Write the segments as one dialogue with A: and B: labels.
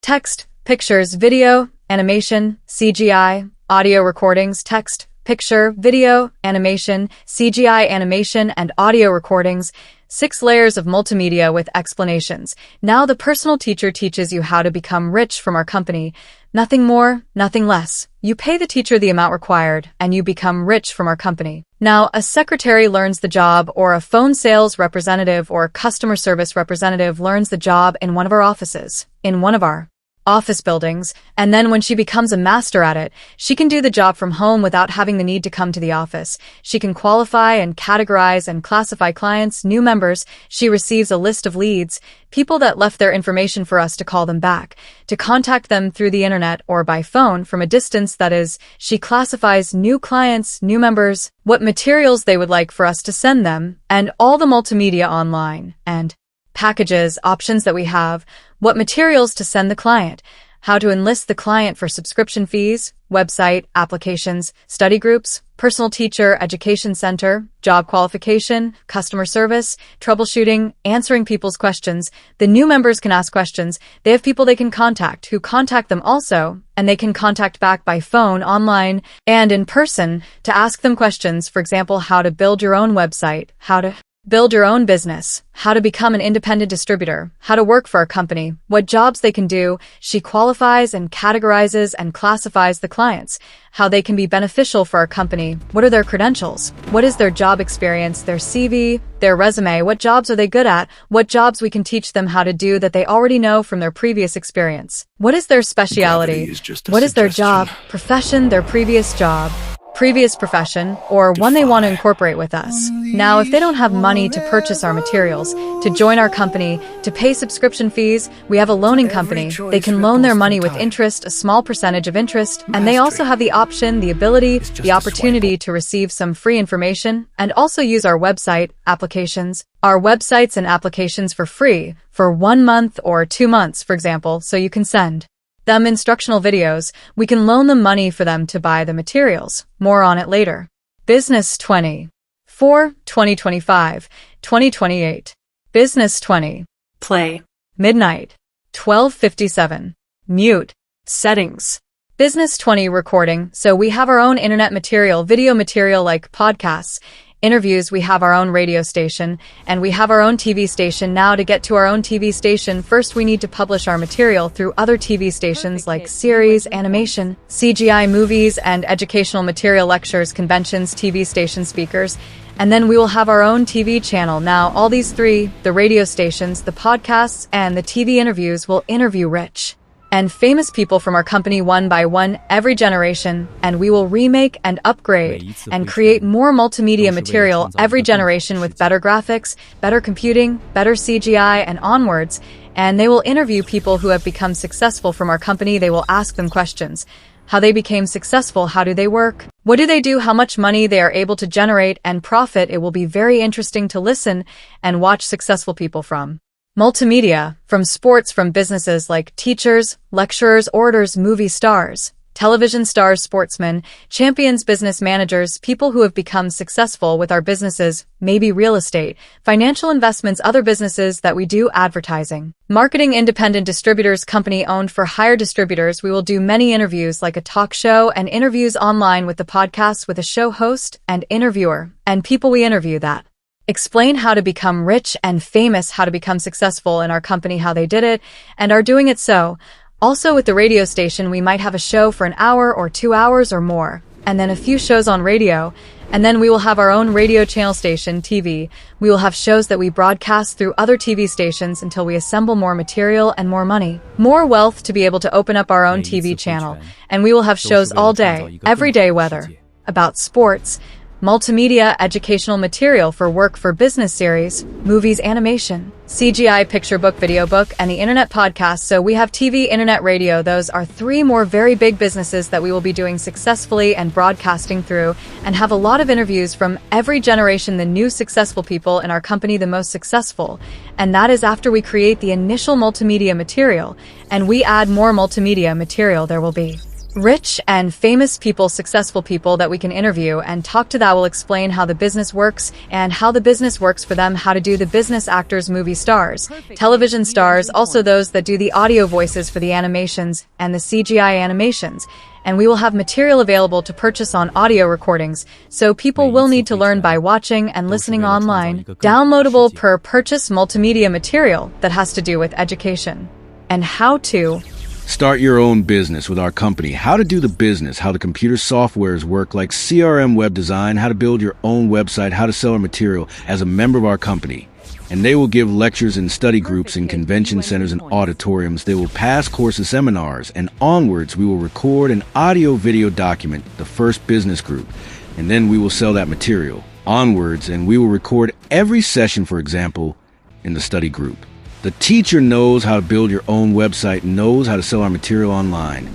A: text, pictures, video, animation, CGI, audio recordings, text, picture, video, animation, CGI animation, and audio recordings. 6 layers of multimedia with explanations. Now the personal teacher teaches you how to become rich from our company. Nothing more, nothing less. You pay the teacher the amount required, and you become rich from our company. Now, a secretary learns the job, or a phone sales representative or customer service representative learns the job in one of our offices, in one of our office buildings, and then when she becomes a master at it, she can do the job from home without having the need to come to the office. She can qualify and categorize and classify clients, new members. She receives a list of leads, people that left their information for us to call them back, to contact them through the internet or by phone from a distance, that is. She classifies new clients, new members, what materials they would like for us to send them, and all the multimedia online, and packages, options that we have, what materials to send the client, how to enlist the client for subscription fees, website, applications, study groups, personal teacher, education center, job qualification, customer service, troubleshooting, answering people's questions. The new members can ask questions. They have people they can contact who contact them also, and they can contact back by phone, online, and in person to ask them questions. For example, how to build your own website, how to build your own business, how to become an independent distributor, how to work for our company, what jobs they can do. She qualifies and categorizes and classifies the clients, how they can be beneficial for our company, what are their credentials, what is their job experience, their CV, their resume, what jobs are they good at, what jobs we can teach them how to do that they already know from their previous experience, what is their specialty, what is their job, profession, their previous job, previous profession, or one they want to incorporate with us. Now, if they don't have money to purchase our materials, to join our company, to pay subscription fees, we have a loaning company. They can loan their money with interest, a small percentage of interest, and they also have the option, the ability, the opportunity to receive some free information and also use our website, applications, our websites and applications for free for 1 month or 2 months, for example, so you can send them instructional videos. We can loan them money for them to buy the materials. More on it later. Business 20. 2025, 2028. Business 20. Play. Midnight. 12:57. Mute. Settings. Business 20 recording. So we have our own internet material, video material like podcasts, interviews. We have our own radio station, and we have our own TV station. Now, to get to our own TV station, first we need to publish our material through other TV stations like series, animation, CGI movies, and educational material, lectures, conventions, TV station speakers. And then we will have our own TV channel. Now, all these 3, the radio stations, the podcasts, and the TV interviews, will interview rich and famous people from our company one by one every generation, and we will remake and upgrade and create more multimedia material every generation with better graphics, better computing, better CGI, and onwards. And they will interview people who have become successful from our company. They will ask them questions. How they became successful, how do they work, what do they do, how much money they are able to generate and profit. It will be very interesting to listen and watch successful people from multimedia, from sports, from businesses like teachers, lecturers, orators, movie stars, television stars, sportsmen, champions, business managers, people who have become successful with our businesses, maybe real estate, financial investments, other businesses that we do, advertising, marketing, independent distributors, company owned for hire distributors. We will do many interviews like a talk show and interviews online with the podcasts with a show host and interviewer and people we interview that explain how to become rich and famous, how to become successful in our company, how they did it and are doing it. So also with the radio station, we might have a show for an hour or 2 hours or more, and then a few shows on radio, and then we will have our own radio channel station, TV. We will have shows that we broadcast through other TV stations until we assemble more material and more money, more wealth to be able to open up our own TV channel. And we will have shows all day, every day, whether about sports, multimedia, educational material for work, for business, series, movies, animation, CGI, picture book, video book, and the internet podcast. So we have TV, internet, radio. Those are 3 more very big businesses that we will be doing successfully and broadcasting through, and have a lot of interviews from every generation, the new successful people in our company, the most successful. And that is after we create the initial multimedia material and we add more multimedia material. There will be rich and famous people, successful people that we can interview and talk to that will explain how the business works and how the business works for them, how to do the business actors, movie stars, television stars, also those that do the audio voices for the animations and the CGI animations. And we will have material available to purchase on audio recordings, so people will need to learn by watching and listening online. Downloadable per purchase multimedia material that has to do with education and how to
B: start your own business with our company, how to do the business, how the computer softwares work like CRM web design, how to build your own website, how to sell our material as a member of our company. And they will give lectures in study groups in convention centers and auditoriums. They will pass courses, seminars, and onwards we will record an audio-video document, the first business group, and then we will sell that material. Onwards, and we will record every session, for example, in the study group. The teacher knows how to build your own website, knows how to sell our material online,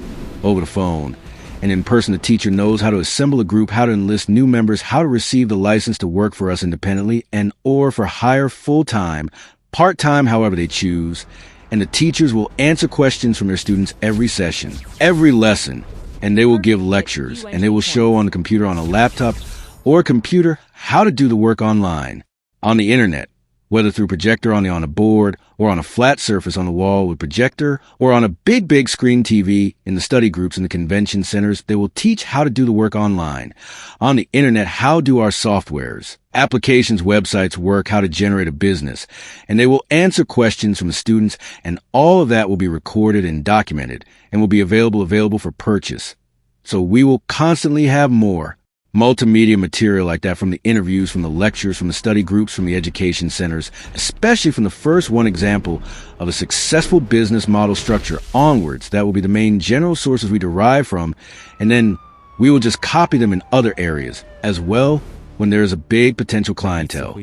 B: over the phone. And in person, the teacher knows how to assemble a group, how to enlist new members, how to receive the license to work for us independently and or for hire full-time, part-time, however they choose. And the teachers will answer questions from their students every session, every lesson. And they will give lectures, and they will show on the computer, on a laptop or a computer, how to do the work online, on the internet, whether through projector on a board or on a flat surface on the wall with projector or on a big screen TV in the study groups in the convention centers. They will teach how to do the work online. On the internet, how do our softwares, applications, websites work, how to generate a business. And they will answer questions from the students, and all of that will be recorded and documented and will be available for purchase. So we will constantly have more multimedia material like that, from the interviews, from the lectures, from the study groups, from the education centers, especially from the first one example of a successful business model structure onwards. That will be the main general sources we derive from, and then we will just copy them in other areas as well when there is a big potential clientele.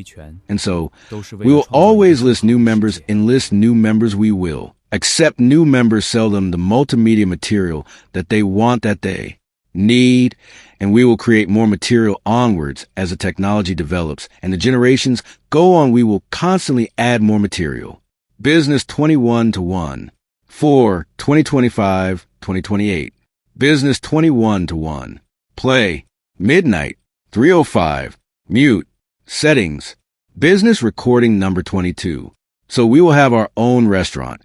B: And so we will always enlist new members we will accept new members, sell them the multimedia material that they want, that they need, and we will create more material onwards as the technology develops and the generations go on. We will constantly add more material. Business 21-1 for 2025-2028. Business 21-1. Play. Midnight. 3:05. Mute. Settings. Business recording number 22. So we will have our own restaurant,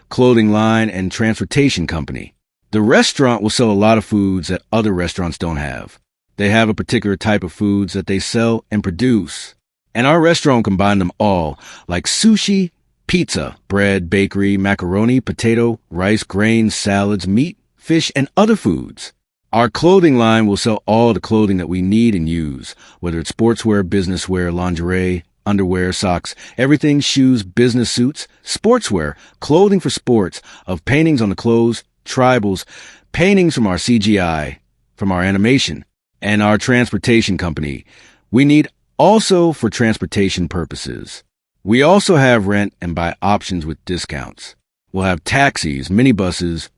B: clothing line, and transportation company. The restaurant will sell a lot of foods that other restaurants don't have. They have a particular type of foods that they sell and produce. And our restaurant will combine them all, like sushi, pizza, bread, bakery, macaroni, potato, rice, grains, salads, meat, fish, and other foods. Our clothing line will sell all the clothing that we need and use, whether it's sportswear, business wear, lingerie, underwear, socks, everything, shoes, business suits, sportswear, clothing for sports, of paintings on the clothes, tribals, paintings from our CGI, from our animation, and our transportation company. We need also for transportation purposes. We also have rent and buy options with discounts. We'll have taxis, minibuses,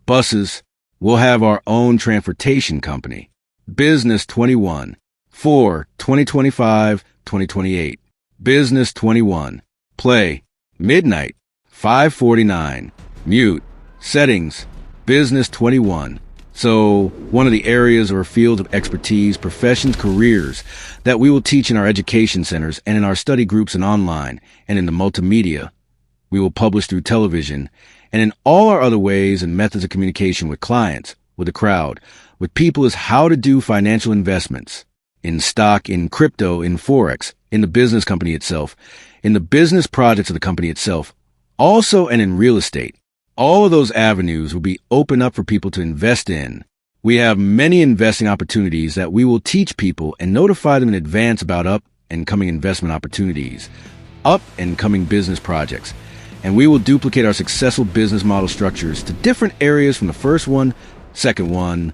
B: buses. We'll have our own transportation company. Business 21 for 2025-2028. Business 21. Play. Midnight. 5:49. Mute. Settings. Business 21. So one of the areas or fields of expertise, professions, careers that we will teach in our education centers and in our study groups and online and in the multimedia we will publish through television and in all our other ways and methods of communication with clients, with the crowd, with people, is how to do financial investments in stock, in crypto, in Forex, in the business company itself, in the business projects of the company itself, also, and in real estate. All of those avenues will be open up for people to invest in. We have many investing opportunities that we will teach people and notify them in advance about up and coming investment opportunities, up and coming business projects. And we will duplicate our successful business model structures to different areas from the first one, second one,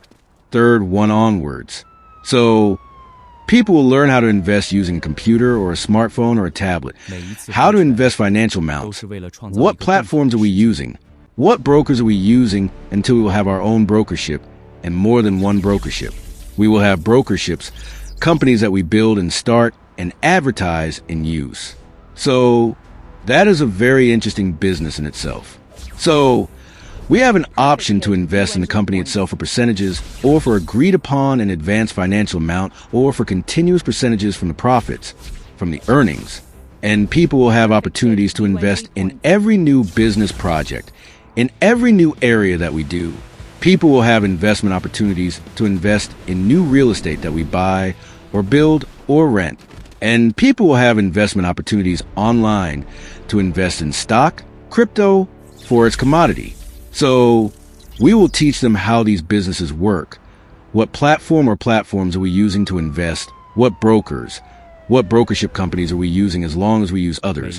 B: third one onwards. So people will learn how to invest using a computer or a smartphone or a tablet, how to invest financial amounts, what platforms are we using, what brokers are we using, until we will have our own brokership and more than one brokership. We will have brokerships, companies that we build and start and advertise and use. So that is a very interesting business in itself. So We have an option to invest in the company itself for percentages, or for agreed upon and advanced financial amount, or for continuous percentages from the profits, from the earnings. And people will have opportunities to invest in every new business project, in every new area that we do. People will have investment opportunities to invest in new real estate that we buy or build or rent. And people will have investment opportunities online to invest in stock, crypto, for its commodity. So we will teach them how these businesses work. What platform or platforms are we using to invest? What brokers? What brokership companies are we using as long as we use others?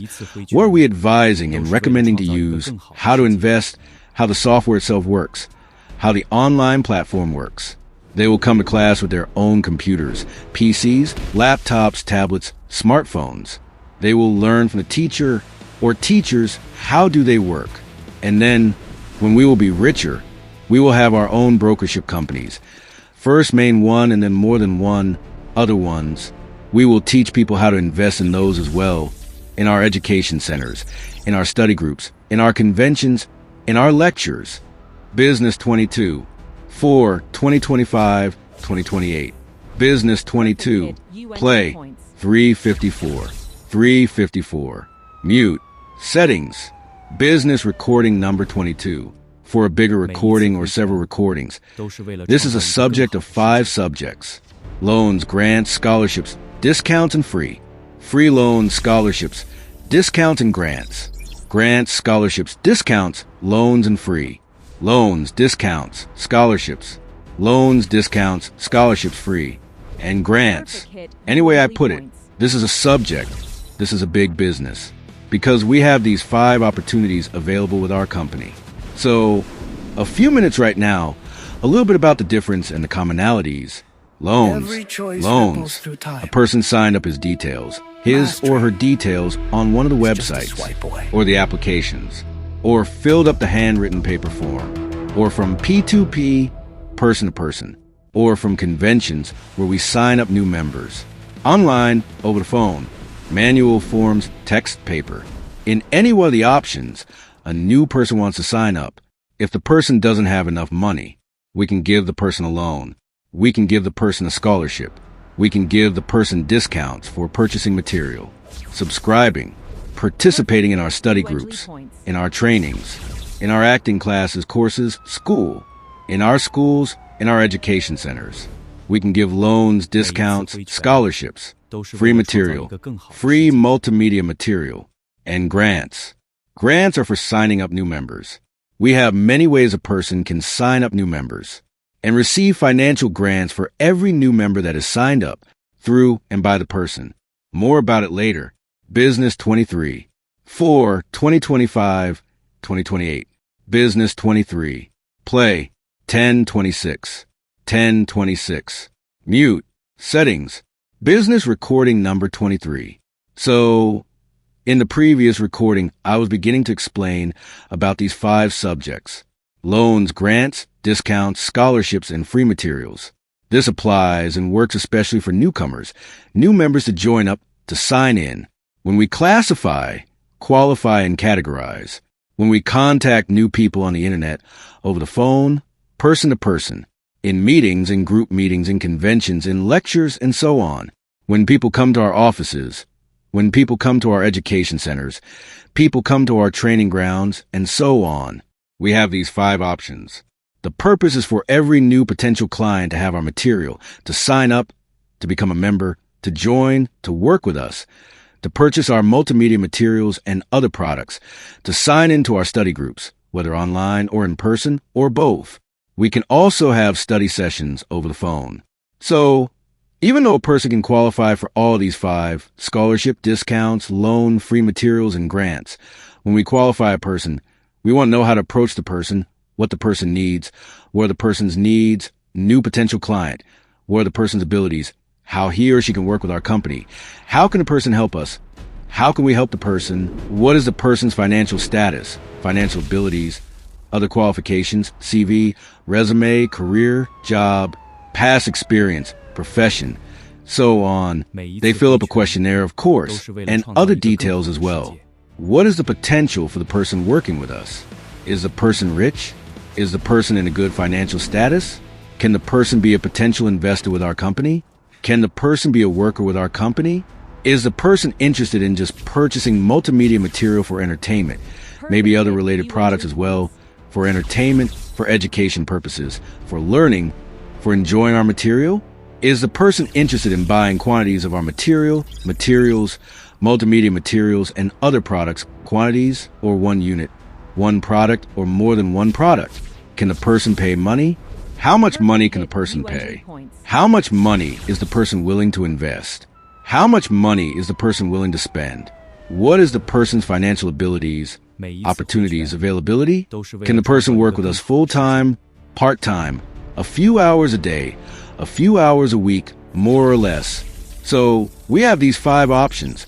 B: What are we advising and recommending to use? How to invest? How the software itself works? How the online platform works? They will come to class with their own computers, PCs, laptops, tablets, smartphones. They will learn from the teacher or teachers how do they work. And then, when we will be richer, we will have our own brokership companies. First main one and then more than one other ones. We will teach people how to invest in those as well, in our education centers, in our study groups, in our conventions, in our lectures. Business 22, for 2025-2028. Business 22, play 354, 354, mute, settings. Business recording number 22, for a bigger recording or several recordings. This is a subject of 5 subjects: loans, grants, scholarships, discounts, and free. Free loans, scholarships, discounts, and grants. Grants, scholarships, discounts, loans, and free. Loans, discounts, scholarships. Loans, discounts, scholarships, free. And grants. Any way I put it, this is a subject. This is a big business. Because we have these 5 opportunities available with our company. So, a few minutes right now, a little bit about the difference and the commonalities. Loans. A person signed up his details, his or her details, on one of the websites, or the applications, or filled up the handwritten paper form, or from P2P, person to person, or from conventions where we sign up new members. Online, over the phone, manual forms, text, paper. In any one of the options, a new person wants to sign up. If the person doesn't have enough money, we can give the person a loan. We can give the person a scholarship. We can give the person discounts for purchasing material, subscribing, participating in our study groups, in our trainings, in our acting classes, courses, school, in our schools, in our education centers. We can give loans, discounts, scholarships, free material, free multimedia material, and grants. Grants are for signing up new members. We have many ways a person can sign up new members and receive financial grants for every new member that is signed up through and by the person. More about it later. Business 23, for 2025-2028. Business 23, play 1026, 1026, mute, settings. Business recording number 23. So, in the previous recording, I was beginning to explain about these 5 subjects: loans, grants, discounts, scholarships, and free materials. This applies and works especially for newcomers, new members to join up, to sign in. When we classify, qualify, and categorize, when we contact new people on the internet, over the phone, person to person, in meetings, in group meetings, in conventions, in lectures, and so on. When people come to our offices, when people come to our education centers, people come to our training grounds, and so on. We have these 5 options. The purpose is for every new potential client to have our material, to sign up, to become a member, to join, to work with us, to purchase our multimedia materials and other products, to sign into our study groups, whether online or in person or both. We can also have study sessions over the phone. So, even though a person can qualify for all these 5, scholarship, discounts, loan, free materials, and grants, when we qualify a person, we want to know how to approach the person, what the person needs, what are the person's needs, new potential client, what are the person's abilities, how he or she can work with our company, how can a person help us, how can we help the person, what is the person's financial status, financial abilities, other qualifications, CV, resume, career, job, past experience, profession, so on. They fill up a questionnaire, of course, and other details as well. What is the potential for the person working with us? Is the person rich? Is the person in a good financial status? Can the person be a potential investor with our company? Can the person be a worker with our company? Is the person interested in just purchasing multimedia material for entertainment, maybe other related products as well, for entertainment, for education purposes, for learning, for enjoying our material? Is the person interested in buying quantities of our materials, multimedia materials, and other products, quantities or one unit, one product or more than one product? Can the person pay money? How much money can the person pay? How much money is the person willing to invest? How much money is the person willing to spend? What is the person's financial abilities, opportunities, availability? Can the person work with us full-time, part-time, a few hours a day, a few hours a week, more or less? So we have these 5 options,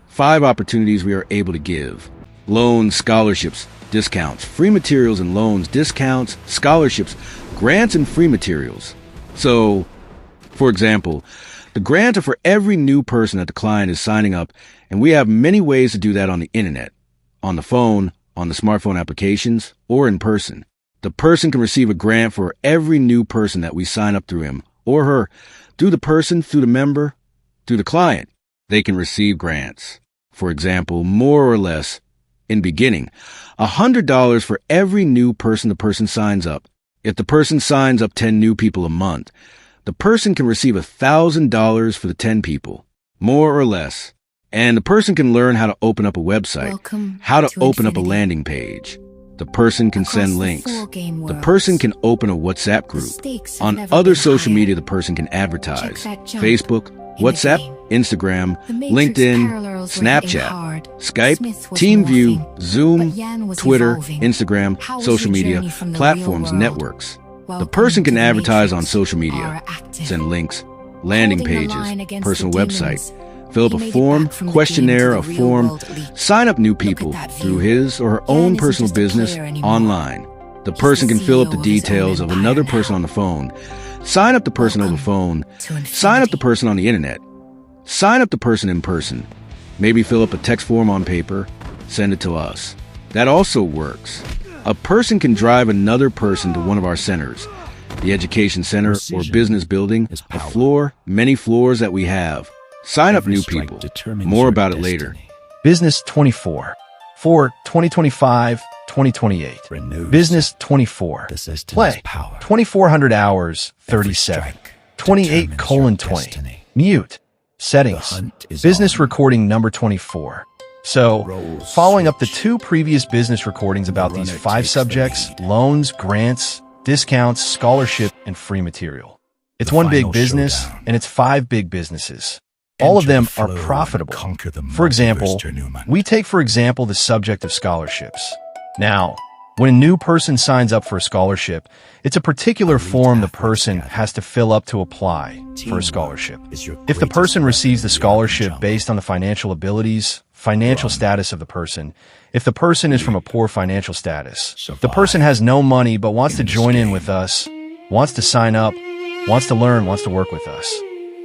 B: 5 opportunities we are able to give. Loans, scholarships, discounts, free materials and loans, discounts, scholarships, grants, and free materials. So, for example, the grants are for every new person that the client is signing up, and we have many ways to do that on the internet, on the phone, on the smartphone applications, or in person. The person can receive a grant for every new person that we sign up through him or her, through the person, through the member, through the client. They can receive grants. For example, more or less, in beginning, $100 for every new person the person signs up. If the person signs up 10 new people a month, the person can receive $1,000 for the 10 people, more or less. And the person can learn how to open up a website, how to open up a landing page. The person can send links. The person can open a WhatsApp group. On other social media, the person can advertise. Facebook, WhatsApp, Instagram, LinkedIn, Snapchat, Skype, TeamView, Zoom, Twitter, Instagram, social media, platforms, networks. The person can advertise on social media, send links, landing pages, personal website, fill up a form, questionnaire, a form, sign up new people through his or her own personal business online. The person can fill up the details of another person on the phone, sign up the person over the phone, sign up the person on the internet, sign up the person in person, maybe fill up a text form on paper, send it to us. That also works. A person can drive another person to one of our centers, the education center or business building, a floor, many floors that we have. Sign up new people. More about it later.
C: Business 24 for 2025-2028. Business 24. Play 2400 hours 37. 28:20. Mute. Settings. Business recording number 24. So, following up the 2 previous business recordings about these 5 subjects, loans, grants, discounts, scholarship, and free material. It's one big business, and it's 5 big businesses. All of them are profitable. For example, we take for example the subject of scholarships. Now, when a new person signs up for a scholarship, it's a particular form the person has to fill up to apply for a scholarship. If the person receives the scholarship based on the financial abilities, financial status of the person, if the person is from a poor financial status, the person has no money but wants to join in with us, wants to sign up, wants to learn, wants to work with us.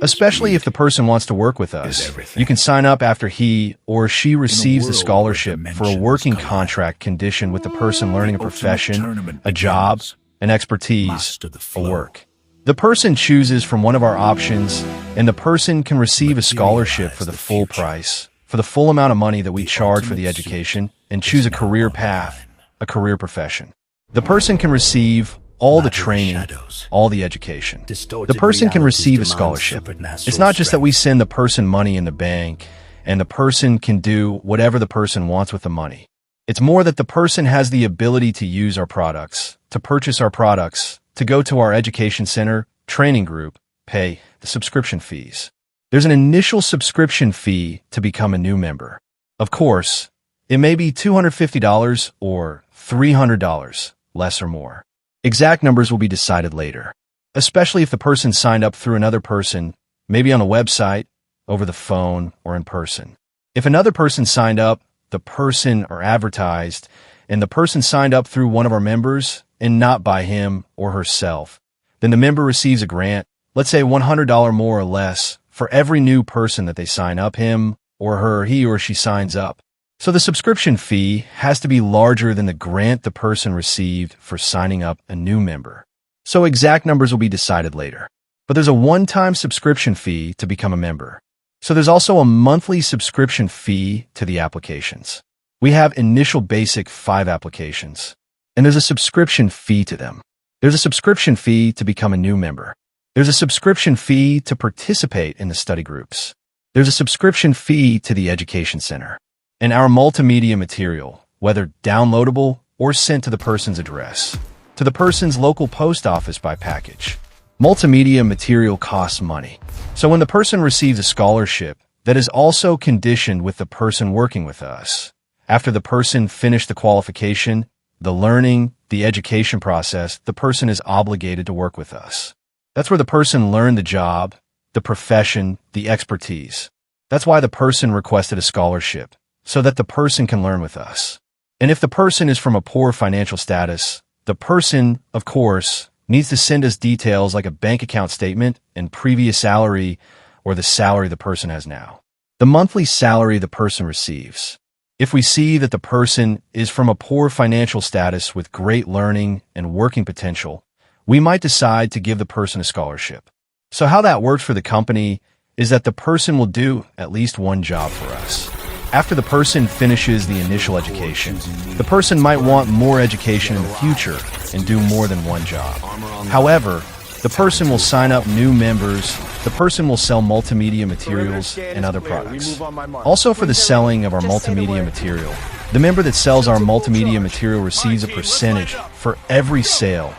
C: Especially if the person wants to work with us, you can sign up after he or she receives the scholarship for a working contract condition with the person learning a profession, a job, an expertise, a work. The person chooses from one of our options, and the person can receive a scholarship for the full price, for the full amount of money that we charge for the education, and choose a career path, a career profession. The person can receive all the training, all the education. The person can receive a scholarship. It's not just that we send the person money in the bank and the person can do whatever the person wants with the money. It's more that the person has the ability to use our products, to purchase our products, to go to our education center, training group, pay the subscription fees. There's an initial subscription fee to become a new member. Of course, it may be $250 or $300, less or more. Exact numbers will be decided later, especially if the person signed up through another person, maybe on a website, over the phone, or in person. If another person signed up, the person or advertised, and the person signed up through one of our members and not by him or herself, then the member receives a grant, let's say $100 more or less, for every new person that they sign up, him or her, he or she signs up. So the subscription fee has to be larger than the grant the person received for signing up a new member. So exact numbers will be decided later. But there's a one-time subscription fee to become a member. So there's also a monthly subscription fee to the applications. We have initial basic 5 applications, and there's a subscription fee to them. There's a subscription fee to become a new member. There's a subscription fee to participate in the study groups. There's a subscription fee to the education center. And our multimedia material, whether downloadable or sent to the person's address, to the person's local post office by package. Multimedia material costs money. So when the person receives a scholarship, that is also conditioned with the person working with us. After the person finished the qualification, the learning, the education process, the person is obligated to work with us. That's where the person learned the job, the profession, the expertise. That's why the person requested a scholarship, so that the person can learn with us. And if the person is from a poor financial status, the person, of course, needs to send us details like a bank account statement and previous salary or the salary the person has now. The monthly salary the person receives. If we see that the person is from a poor financial status with great learning and working potential, we might decide to give the person a scholarship. So how that works for the company is that the person will do at least one job for us. After the person finishes the initial education, the person might want more education in the future and do more than one job. However, the person will sign up new members, the person will sell multimedia materials and other products. Also for the selling of our multimedia material, the member that sells our multimedia material receives a percentage for every sale,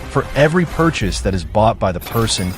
C: for every purchase that is bought by the person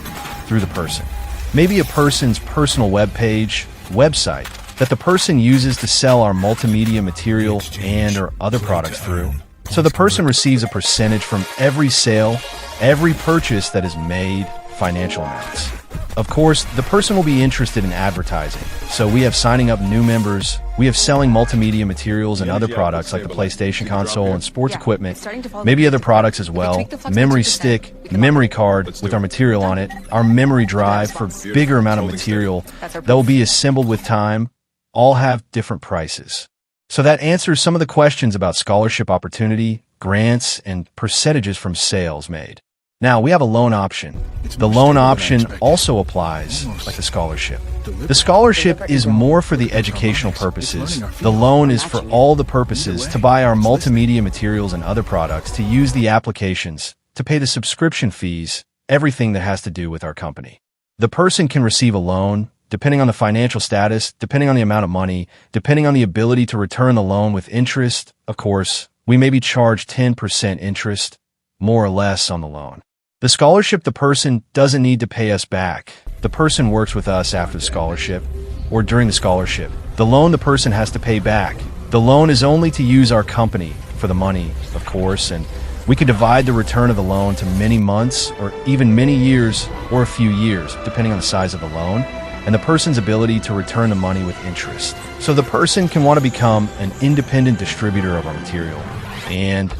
C: through the person. Maybe a person's personal web page, website, that the person uses to sell our multimedia material and or other products through. So the person receives a percentage from every sale, every purchase that is made, financial amounts. Of course, the person will be interested in advertising. So we have signing up new members, we have selling multimedia materials and other products like the PlayStation console and sports equipment, maybe other products as well, memory stick, memory card with our material on it, our memory drive for bigger amount of material that will be assembled with time, all have different prices. So that answers some of the questions about scholarship opportunity, grants, and percentages from sales made. Now, we have a loan option. The loan option also applies like the scholarship. The scholarship is more for the educational purposes. The loan is for all the purposes to buy our multimedia materials and other products, to use the applications, to pay the subscription fees, everything that has to do with our company. The person can receive a loan, depending on the financial status, depending on the amount of money, depending on the ability to return the loan with interest. Of course, we may be charged 10% interest, more or less, on the loan. The scholarship, the person doesn't need to pay us back. The person works with us after the scholarship or during the scholarship. The loan the person has to pay back. The loan is only to use our company for the money, of course, and we can divide the return of the loan to many months or even many years or a few years, depending on the size of the loan and the person's ability to return the money with interest. So the person can want to become an independent distributor of our material and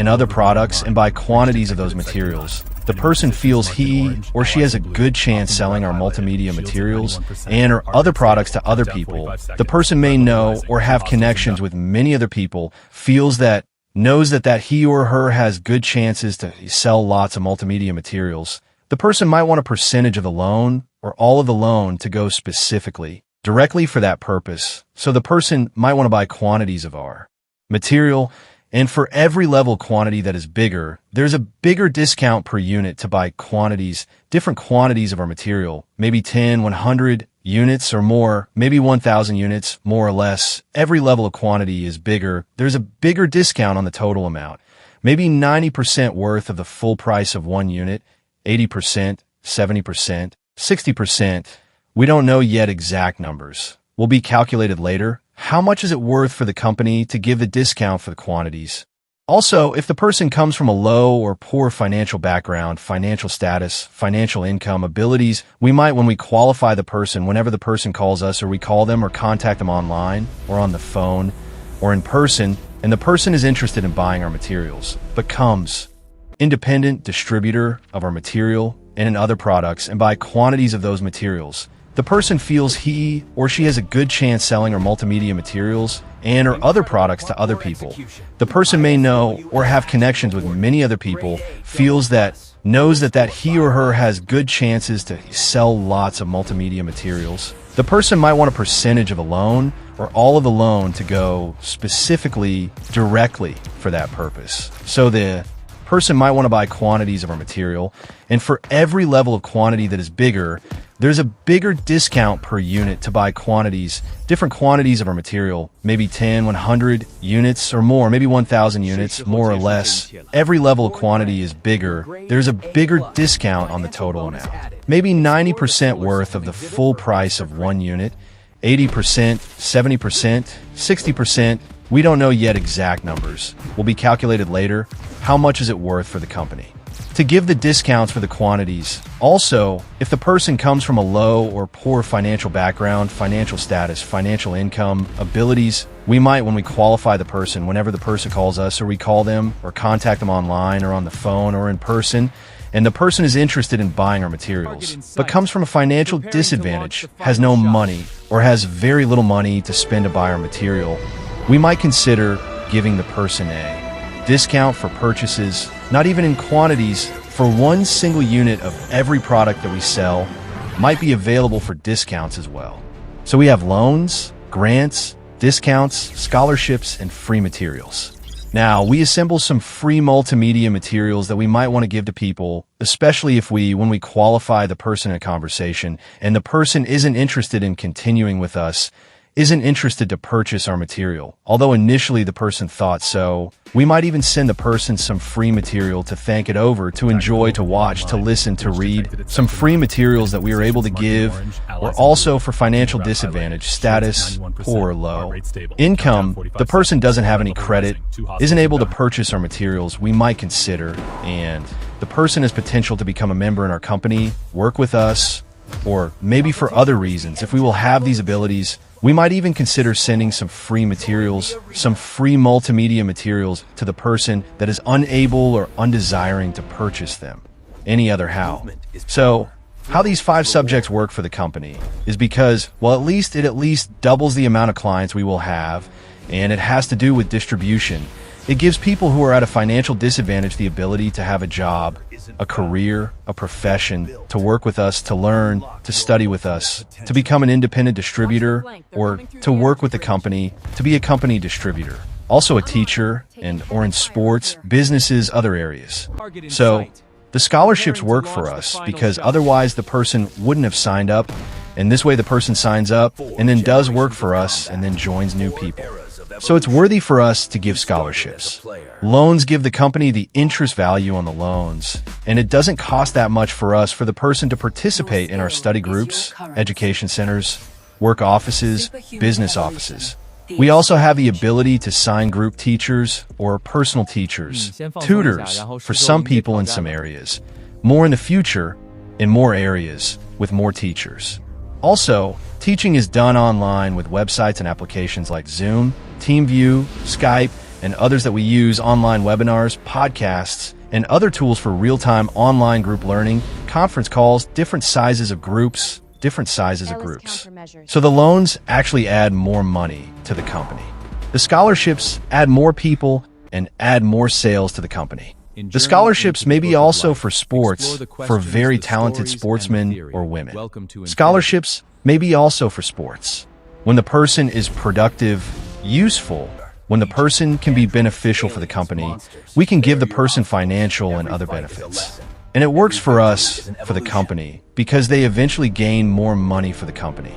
C: other products and buy quantities of those materials. The person feels he or she has a good chance selling our multimedia materials and or other products to other people. The person may know or have connections with many other people, knows that he or her has good chances to sell lots of multimedia materials. The person might want a percentage of the loan or all of the loan to go specifically, directly for that purpose. So the person might want to buy quantities of our material. And for every level quantity that is bigger, there's a bigger discount per unit to buy quantities, different quantities of our material, maybe 10, 100 units or more, maybe 1,000 units, more or less. Every level of quantity is bigger. There's a bigger discount on the total amount, maybe 90% worth of the full price of one unit, 80%, 70%, 60%. We don't know yet exact numbers. Will be calculated later. How much is it worth for the company to give the discount for the quantities? Also, if the person comes from a low or poor financial background, financial status, financial income, abilities, we might, when we qualify the person, whenever the person calls us or we call them or contact them online or on the phone or in person, and the person is interested in buying our materials, becomes independent distributor of our material and in other products and buy quantities of those materials, The person feels he or she has a good chance selling our multimedia materials and or other products to other people. The person may know or have connections with many other people, knows that he or her has good chances to sell lots of multimedia materials. The person might want a percentage of a loan or all of the loan to go specifically directly for that purpose. So the person might want to buy quantities of our material, and for every level of quantity that is bigger, there's a bigger discount per unit to buy different quantities of our material, maybe 10, 100 units or more, maybe 1,000 units, more or less. Every level of quantity is bigger. There's a bigger discount on the total amount. Maybe 90% worth of the full price of one unit, 80%, 70%, 60%. We don't know yet exact numbers. Will be calculated later. How much is it worth for the company? To give the discounts for the quantities. Also, if the person comes from a low or poor financial background, financial status, financial income, abilities, we might, when we qualify the person, whenever the person calls us or we call them or contact them online or on the phone or in person, and the person is interested in buying our materials, but comes from a financial disadvantage, has no money, or has very little money to spend to buy our material, we might consider giving the person a discount for purchases, not even in quantities, for one single unit of every product that we sell, might be available for discounts as well. So we have loans, grants, discounts, scholarships, and free materials. Now, we assemble some free multimedia materials that we might want to give to people, especially when we qualify the person in a conversation and the person isn't interested in continuing with us, isn't interested to purchase our material. Although initially the person thought so, we might even send the person some free material to think it over, to enjoy, to watch, to listen, to read. Some free materials that we are able to give, or also for financial disadvantage, status, poor or low. Income, the person doesn't have any credit, isn't able to purchase our materials, we might consider, and the person has potential to become a member in our company, work with us, or maybe for other reasons. If we will have these abilities, we might even consider sending some free materials, some free multimedia materials to the person that is unable or undesiring to purchase them. Any other how. So, how these 5 subjects work for the company is because, well, it at least doubles the amount of clients we will have, and it has to do with distribution. It gives people who are at a financial disadvantage the ability to have a job, a career, a profession, to work with us, to learn, to study with us, to become an independent distributor, or to work with the company, to be a company distributor. Also a teacher, or in sports, businesses, other areas. So, the scholarships work for us because otherwise the person wouldn't have signed up, and this way the person signs up and then does work for us and then joins new people. So it's worthy for us to give scholarships. Loans give the company the interest value on the loans, and it doesn't cost that much for us for the person to participate in our study groups, education centers, work offices, business offices. We also have the ability to sign group teachers or personal teachers, tutors for some people in some areas, more in the future, in more areas, with more teachers. Also, teaching is done online with websites and applications like Zoom, TeamView, Skype, and others that we use, online webinars, podcasts, and other tools for real-time online group learning, conference calls, different sizes of groups. So the loans actually add more money to the company. The scholarships add more people and add more sales to the company. The scholarships may be also for sports, for very talented sportsmen or women. Scholarships may be also for sports. When the person is productive, useful, when the person can be beneficial for the company, we can give the person financial and other benefits. And it works for us, for the company, because they eventually gain more money for the company.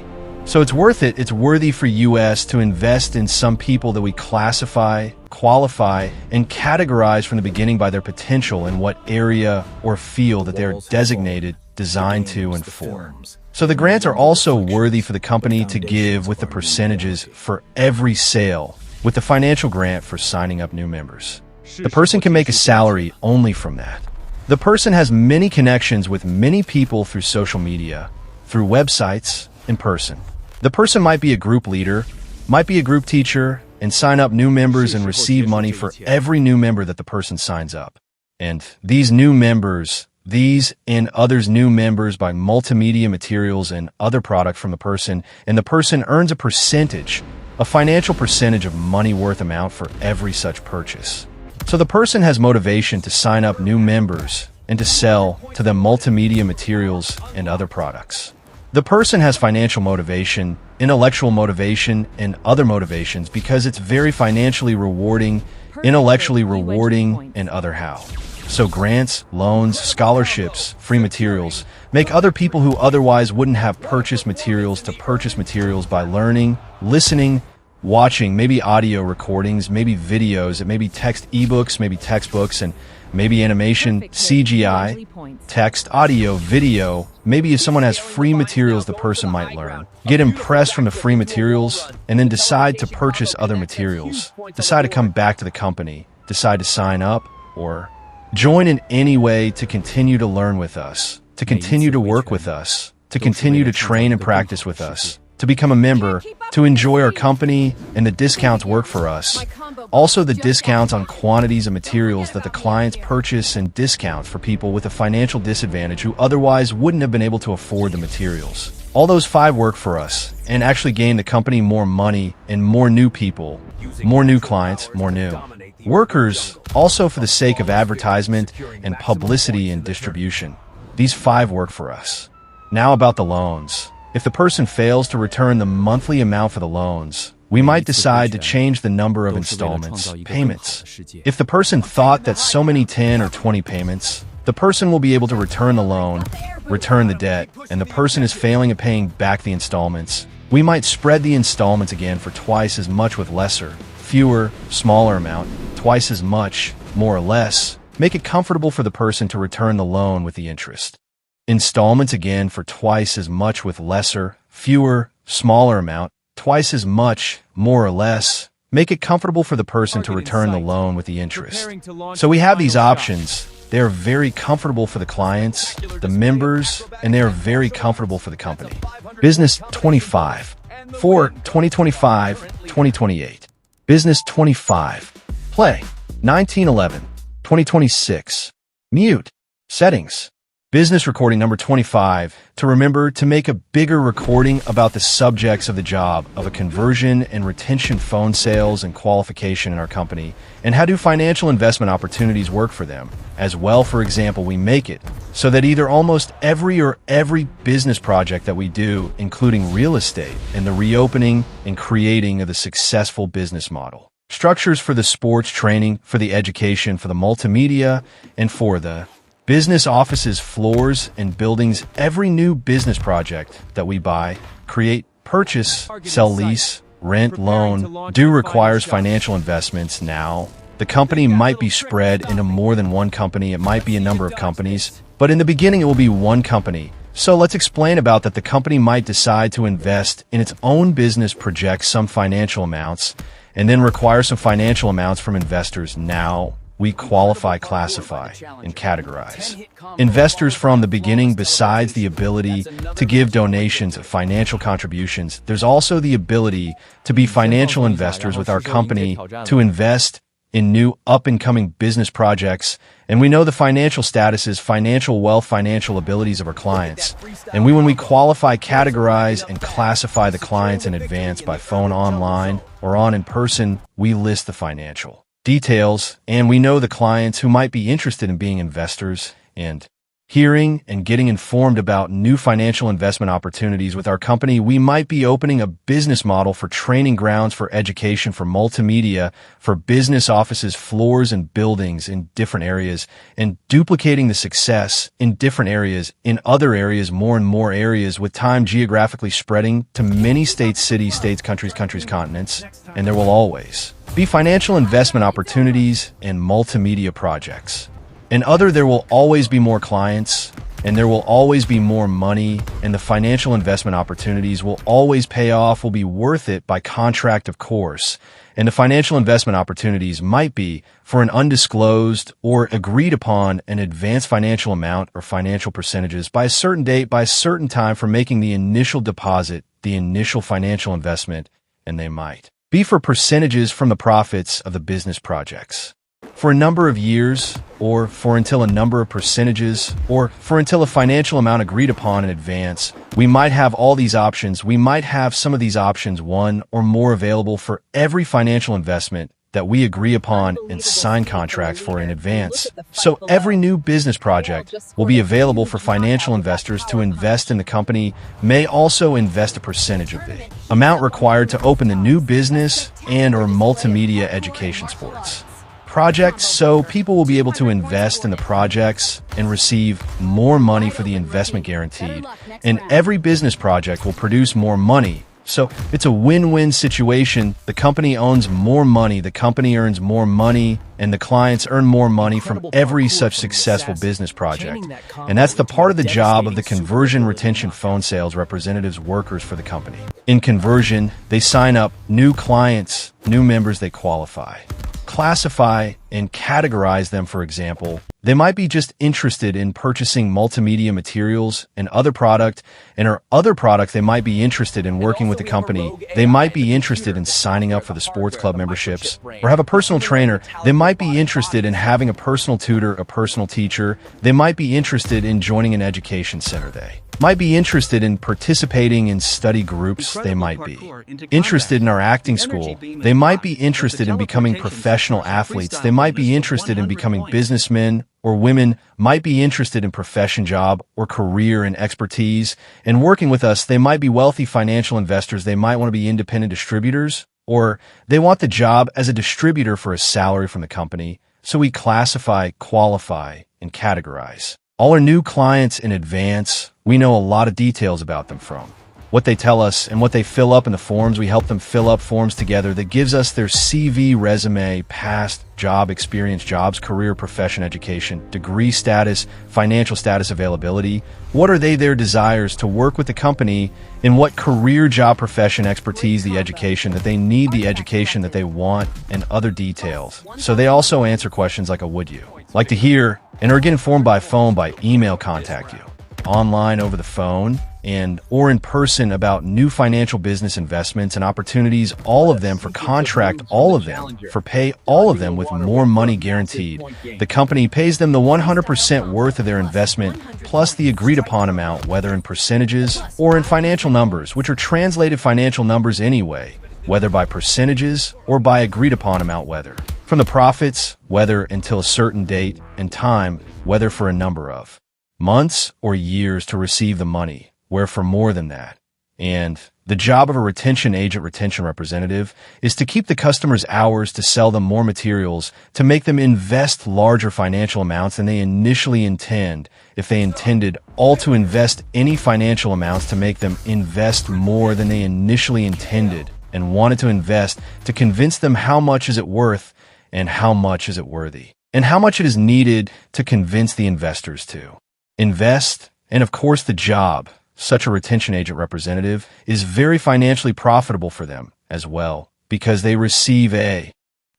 C: So it's worth it, it's worthy for US to invest in some people that we classify, qualify, and categorize from the beginning by their potential in what area or field that they're designated, designed to, and for. So the grants are also worthy for the company to give with the percentages for every sale, with the financial grant for signing up new members. The person can make a salary only from that. The person has many connections with many people through social media, through websites, in person. The person might be a group leader, might be a group teacher, and sign up new members and receive money for every new member that the person signs up. And these new members these and others new members by multimedia materials and other product from the person, and the person earns a financial percentage of money worth amount for every such purchase. So the person has motivation to sign up new members and to sell to them multimedia materials and other products. The person has financial motivation, intellectual motivation, and other motivations because it's very financially rewarding, intellectually rewarding, and other how. So grants, loans, scholarships, free materials make other people who otherwise wouldn't have purchased materials to purchase materials by learning, listening, watching, maybe audio recordings, maybe videos, it may be text ebooks, maybe textbooks, and maybe animation, CGI, text, audio, video. Maybe if someone has free materials, the person might learn, get impressed from the free materials, and then decide to purchase other materials, decide to come back to the company, decide to sign up, or join in any way to continue to learn with us, to continue to work with us, to continue to train and practice with us, to become a member, to enjoy our company, and the discounts work for us. Also, the discounts on quantities of materials that the clients purchase and discounts for people with a financial disadvantage who otherwise wouldn't have been able to afford the materials. All those 5 work for us and actually gain the company more money and more new people, more new clients, more new workers, also for the sake of advertisement and publicity and distribution. These 5 work for us. Now about the loans. If the person fails to return the monthly amount for the loans, we might decide to change the number of installments, payments. If the person thought that so many 10 or 20 payments, the person will be able to return the loan, return the debt, and the person is failing at paying back the installments, we might spread the installments again for twice as much with lesser, fewer, smaller amount, twice as much, more or less, make it comfortable for the person to return the loan with the interest. Installments again for twice as much with lesser, fewer, smaller amount, twice as much, more or less, make it comfortable for the person to return the loan with the interest. So we have these options. They are very comfortable for the clients, the members, and they are very comfortable for the company. Business 25 for 2025-2028. Business 25. Play 1911-2026. Mute. Settings. Business recording number 25, to remember to make a bigger recording about the subjects of the job of a conversion and retention phone sales and qualification in our company, and how do financial investment opportunities work for them. As well, for example, we make it so that either almost every business project that we do, including real estate and the reopening and creating of the successful business model. Structures for the sports training, for the education, for the multimedia, and for the business offices, floors, and buildings. Every new business project that we buy, create, purchase, sell, lease, rent, loan, do requires financial investments. Now, the company might be spread into more than one company. It might be a number of companies, but in the beginning, it will be one company. So let's explain about that. The company might decide to invest in its own business, project some financial amounts, and then require some financial amounts from investors. Now, we qualify, classify, and categorize investors from the beginning. Besides the ability to give donations of financial contributions, there's also the ability to be financial investors with our company, to invest in new up-and-coming business projects. And we know the financial statuses, financial wealth, financial abilities of our clients. And when we qualify, categorize, and classify the clients in advance by phone, online, or in person, we list the financial details, and we know the clients who might be interested in being investors and hearing and getting informed about new financial investment opportunities with our company. We might be opening a business model for training grounds, for education, for multimedia, for business offices, floors, and buildings in different areas, and duplicating the success in different areas, in other areas, more and more areas, with time geographically spreading to many states, cities, countries, continents, and there will always be financial investment opportunities and multimedia projects. And there will always be more clients, and there will always be more money, and the financial investment opportunities will always pay off, will be worth it by contract, of course. And the financial investment opportunities might be for an undisclosed or agreed upon an advanced financial amount or financial percentages by a certain date, by a certain time for making the initial deposit, the initial financial investment, and they might be for percentages from the profits of the business projects. for a number of years, or for until a number of percentages, or for until a financial amount agreed upon in advance. We might have all these options. We might have some of these options, one or more, available for every financial investment that we agree upon and sign contracts for in advance. So every new business project will be available for financial investors to invest in. The company may also invest a percentage of the amount required to open the new business and or multimedia education sports projects, so people will be able to invest in the projects and receive more money for the investment guaranteed. And every business project will produce more money. So it's a win-win situation. The company owns more money, the company earns more money, and the clients earn more money from every such successful business project. And that's the part of the job of the conversion retention phone sales representatives, workers for the company. In conversion, they sign up new clients, new members, they qualify, classify, and categorize them. For example, they might be just interested in purchasing multimedia materials and other product, and or other product they might be interested in working with the company. They might be interested in signing up for the sports club memberships or have a personal trainer. They might be interested in having a personal tutor, a personal teacher. They might be interested in joining an education center. They might be interested in participating in study groups. They might be interested in our acting school. They might be interested in becoming professional athletes. They might be interested in becoming businessmen or women, might be interested in profession, job, or career and expertise. And working with us, they might be wealthy financial investors. They might want to be independent distributors, or they want the job as a distributor for a salary from the company. So we classify, qualify, and categorize all our new clients in advance. We know a lot of details about them, from what they tell us and what they fill up in the forms. We help them fill up forms together that gives us their CV, resume, past job experience, jobs, career, profession, education, degree status, financial status, availability. What are their desires to work with the company, in what career, job, profession, expertise, the education that they need, the education that they want, and other details. So they also answer questions like, would you like to hear and or get informed by phone, by email, contact you online, over the phone, and or in person about new financial business investments and opportunities, all of them for contract, all of them for pay, all of them with more money guaranteed. The company pays them the 100% worth of their investment plus the agreed upon amount, whether in percentages or in financial numbers, which are translated financial numbers anyway, whether by percentages or by agreed upon amount, whether from the profits, whether until a certain date and time, whether for a number of months or years to receive the money, where for more than that. And the job of a retention agent, retention representative, is to keep the customer's hours, to sell them more materials, to make them invest larger financial amounts than they initially intend. If they intended all to invest any financial amounts, to make them invest more than they initially intended and wanted to invest, to convince them how much is it worth and how much is it worthy, and how much it is needed to convince the investors to invest. And of course, the job, such a retention agent representative, is very financially profitable for them as well, because they receive a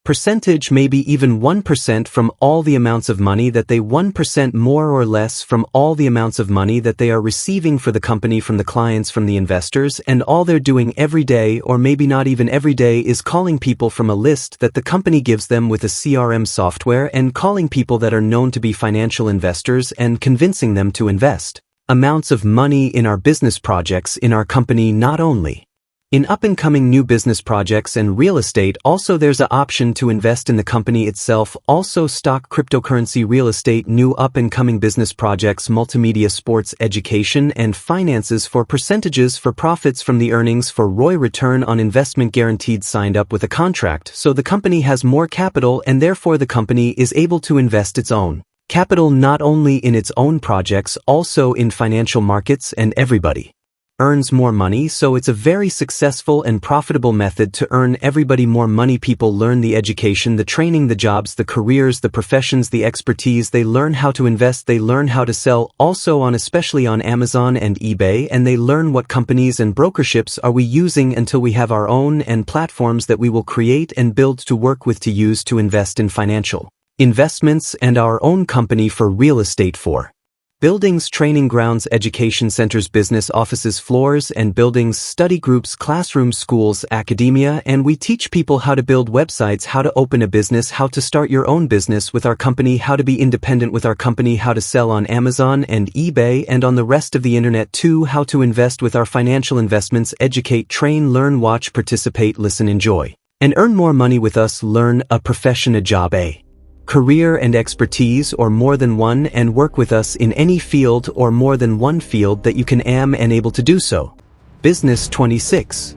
D: percentage, maybe even 1% from all the amounts of money that they 1% more or less from all the amounts of money that they are receiving for the company, from the clients, from the investors. And all they're doing every day, or maybe not even every day, is calling people from a list that the company gives them with a CRM software, and calling people that are known to be financial investors and convincing them to invest amounts of money in our business projects in our company. Not only in up-and-coming new business projects and real estate, also there's an option to invest in the company itself, also stock, cryptocurrency, real estate, new up-and-coming business projects, multimedia, sports, education, and finances, for percentages, for profits from the earnings, for ROI, return on investment guaranteed, signed up with a contract. So the company has more capital, and therefore the company is able to invest its own capital not only in its own projects, also in financial markets, and everybody earns more money. So it's a very successful and profitable method to earn everybody more money. People learn the education, the training, the jobs, the careers, the professions, the expertise. They learn how to invest, they learn how to sell, also on, especially on Amazon and eBay, and they learn what companies and brokerships are we using, until we have our own and platforms that we will create and build to work with, to use to invest in financial investments, and our own company for real estate, for Buildings, training grounds, education centers, business offices, floors and buildings, study groups, classrooms, schools, academia, and we teach people how to build websites, how to open a business, how to start your own business with our company, how to be independent with our company, how to sell on Amazon and eBay and on the rest of the internet too, how to invest with our financial investments, educate, train, learn, watch, participate, listen, enjoy, and earn more money with us. Learn a profession, a job, a career and expertise, or more than one, and work with us in any field or more than one field that you can am and able to do so. Business 26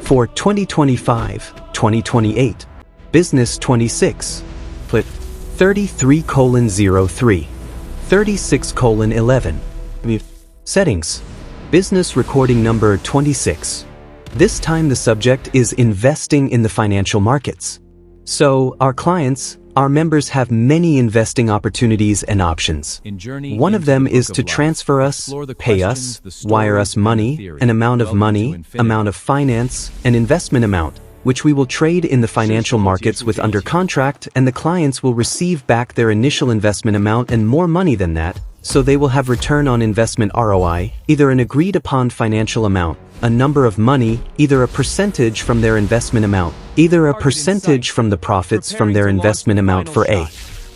D: for 2025-2028. Business 26 put 33:03 36:11. Settings. Business recording number 26. This time the subject is investing in the financial markets. So our clients, our members have many investing opportunities and options. One of them is to transfer us, pay us, wire us money, an amount of money, amount of finance, an investment amount, which we will trade in the financial markets with under contract, and the clients will receive back their initial investment amount and more money than that, so they will have return on investment ROI, either an agreed upon financial amount, a number of money, either a percentage from their investment amount, either a percentage from the profits from their investment amount for a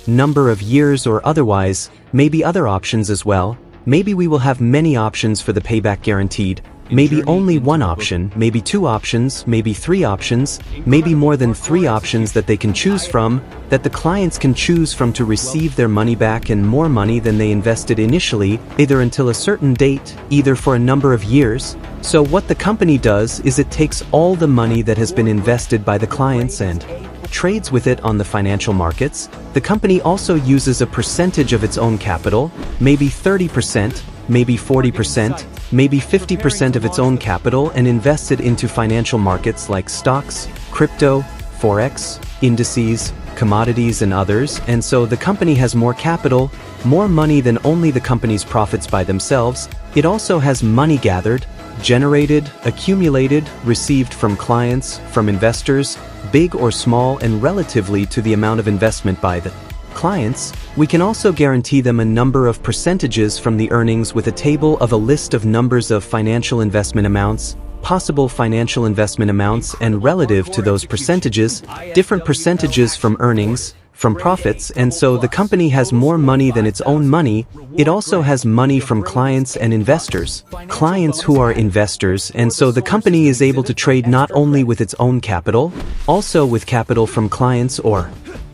D: number of years, or otherwise, maybe other options as well. Maybe we will have many options for the payback guaranteed, maybe only one option, maybe two options, maybe three options, maybe more than three options that they can choose from, that the clients can choose from to receive their money back and more money than they invested initially, either until a certain date, either for a number of years. So what the company does is it takes all the money that has been invested by the clients and trades with it on the financial markets. The company also uses a percentage of its own capital, maybe 30%, maybe 40%, maybe 50% of its own capital, and invests it into financial markets like stocks, crypto, forex, indices, commodities, and others. And so the company has more capital, more money than only the company's profits by themselves. It also has money gathered, generated, accumulated, received from clients, from investors, big or small, and relatively to the amount of investment by the clients. We can also guarantee them a number of percentages from the earnings with a table of a list of numbers of financial investment amounts, possible financial investment amounts, and relative to those percentages, different percentages from earnings, from profits. And so the company has more money than its own money. It also has money from clients and investors, clients who are investors, and so the company is able to trade not only with its own capital, also with capital from clients or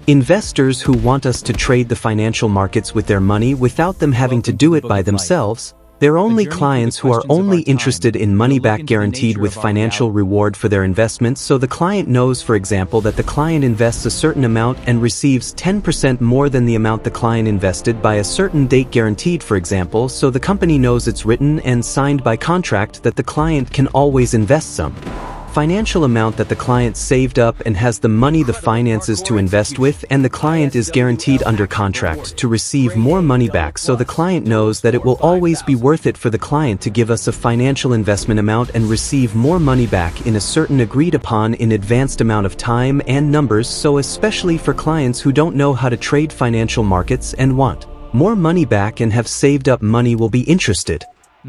D: investors who want us to trade the financial markets with their money without them having to do it by themselves. They're only clients who are only interested in money back guaranteed with financial reward for their investments. So the client knows, for example, that the client invests a certain amount and receives 10% more than the amount the client invested by a certain date guaranteed, for example. So the company knows it's written and signed by contract that the client can always invest some financial amount that the client saved up and has the money, the finances to invest with, and the client is guaranteed under contract to receive more money back. So the client knows that it will always be worth it for the client to give us a financial investment amount and receive more money back in a certain agreed upon in advanced amount of time and numbers. So especially for clients who don't know how to trade financial markets and want more money back and have saved up money, will be interested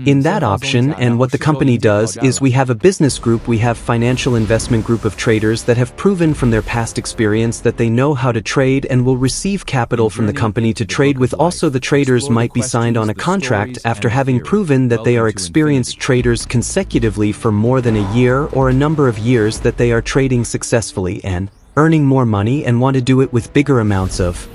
D: in that option. And what the company does is we have a business group, we have financial investment group of traders that have proven from their past experience that they know how to trade and will receive capital from the company to trade with. Also, the traders might be signed on a contract after having proven that they are experienced traders consecutively for more than a year or a number of years, that they are trading successfully and earning more money and want to do it with bigger amounts of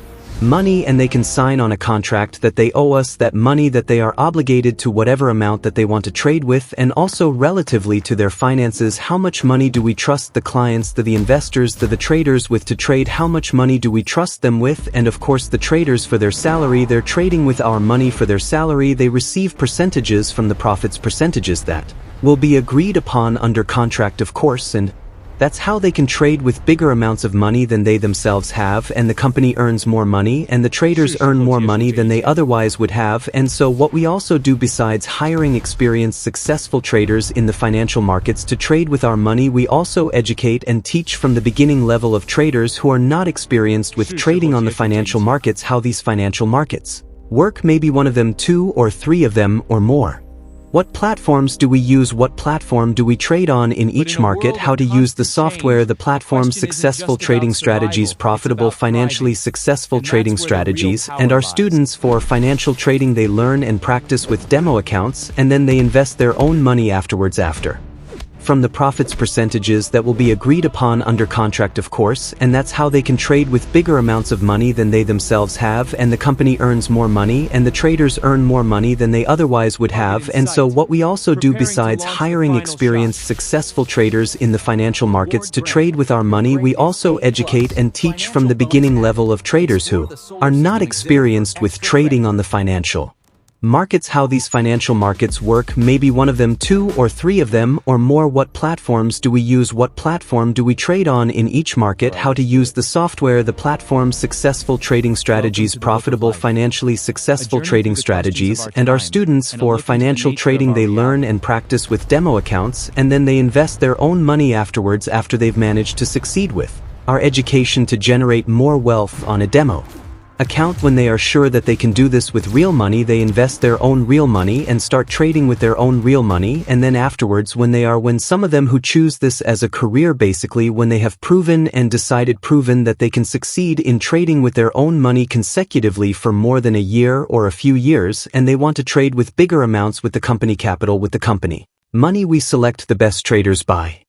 D: money, and they can sign on a contract that they owe us that money, that they are obligated to whatever amount that they want to trade with, and also relatively to their finances. How much money do we trust the clients, the investors, the traders with to trade? How much money do we trust them with? And of course the traders for their salary, they're trading with our money for their salary. They receive percentages from the profits, percentages that will be agreed upon under contract, of course, and that's how they can trade with bigger amounts of money than they themselves have, and the company earns more money and the traders earn more money than they otherwise would have. And so what we also do, besides hiring experienced successful traders in the financial markets to trade with our money, we also educate and teach from the beginning level of traders who are not experienced with trading on the financial markets how these financial markets Work may be one of them, 2 or 3 of them, or more. What platforms do we use? What platform do we trade on in each market? How to use the software, the platforms, successful trading strategies, profitable, financially successful trading strategies, and our students for financial trading, they learn and practice with demo accounts, and then they invest their own money afterwards from the profits percentages that will be agreed upon under contract, of course, and that's how they can trade with bigger amounts of money than they themselves have, and the company earns more money and the traders earn more money than they otherwise would have. And so what we also do, besides hiring experienced successful traders in the financial markets to trade with our money, we also educate and teach from the beginning level of traders who are not experienced with trading on the financial markets how these financial markets work, maybe one of them, 2 or 3 of them, or more. What platforms do we use? What platform do we trade on in each market? How to use the software, the platforms, successful trading strategies, profitable, financially successful trading strategies, and our students for financial trading, they learn and practice with demo accounts, and then they invest their own money afterwards after they've managed to succeed with our education to generate more wealth on a demo account. When they are sure that they can do this with real money, they invest their own real money and start trading with their own real money. And then afterwards, when some of them who choose this as a career, basically when they have proven that they can succeed in trading with their own money consecutively for more than a year or a few years, and they want to trade with bigger amounts with the company capital, with the company money, we select the best traders by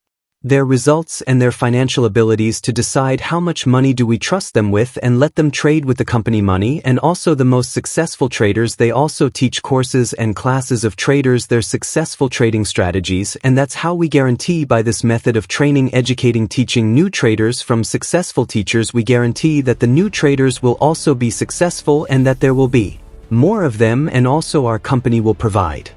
D: their results and their financial abilities to decide how much money do we trust them with and let them trade with the company money. And also the most successful traders, they also teach courses and classes of traders their successful trading strategies, and that's how we guarantee by this method of training, educating, teaching new traders from successful teachers, we guarantee that the new traders will also be successful and that there will be more of them, and also our company will provide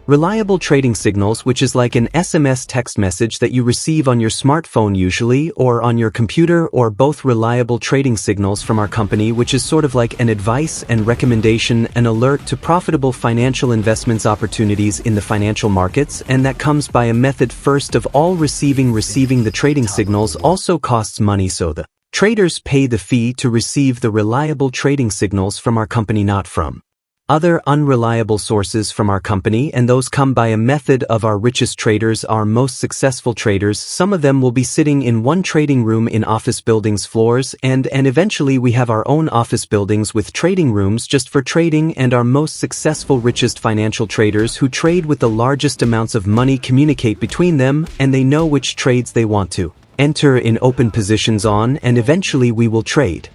D: reliable trading signals, which is like an SMS text message that you receive on your smartphone usually, or on your computer, or both. Reliable trading signals from our company, which is sort of like an advice and recommendation, an alert to profitable financial investments opportunities in the financial markets, and that comes by a method. First of all, receiving the trading signals also costs money, so the traders pay the fee to receive the reliable trading signals from our company, not from other unreliable sources from our company, and those come by a method of our richest traders, our most successful traders. Some of them will be sitting in one trading room in office buildings floors, and eventually we have our own office buildings with trading rooms just for trading, and our most successful, richest financial traders who trade with the largest amounts of money communicate between them, and they know which trades they want to enter in open positions on, and eventually we will trade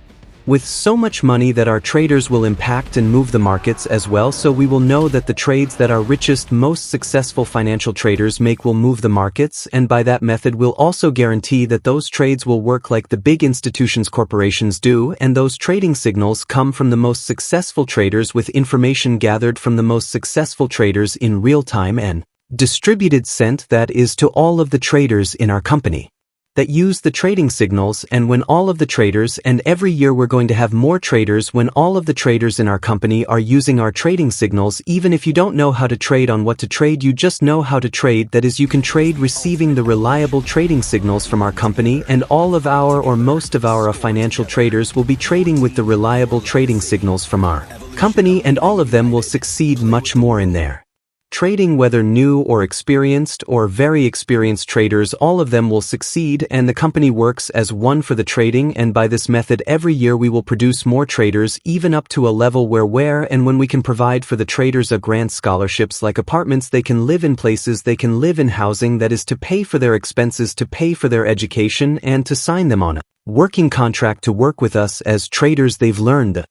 D: with so much money that our traders will impact and move the markets as well. So we will know that the trades that our richest, most successful financial traders make will move the markets, and by that method we'll also guarantee that those trades will work like the big institutions, corporations do, and those trading signals come from the most successful traders with information gathered from the most successful traders in real time and distributed, sent, that is, to all of the traders in our company that use the trading signals. And when all of the traders, and every year we're going to have more traders, when all of the traders in our company are using our trading signals, even if you don't know how to trade on what to trade, you just know how to trade, that is, you can trade receiving the reliable trading signals from our company, and all of our, or most of our financial traders will be trading with the reliable trading signals from our company, and all of them will succeed much more in their trading, whether new or experienced or very experienced traders, all of them will succeed, and the company works as one for the trading. And by this method, every year we will produce more traders, even up to a level where and when we can provide for the traders a grant scholarships like apartments, they can live in places, they can live in housing, that is to pay for their expenses, to pay for their education, and to sign them on a working contract to work with us as traders. They've learned the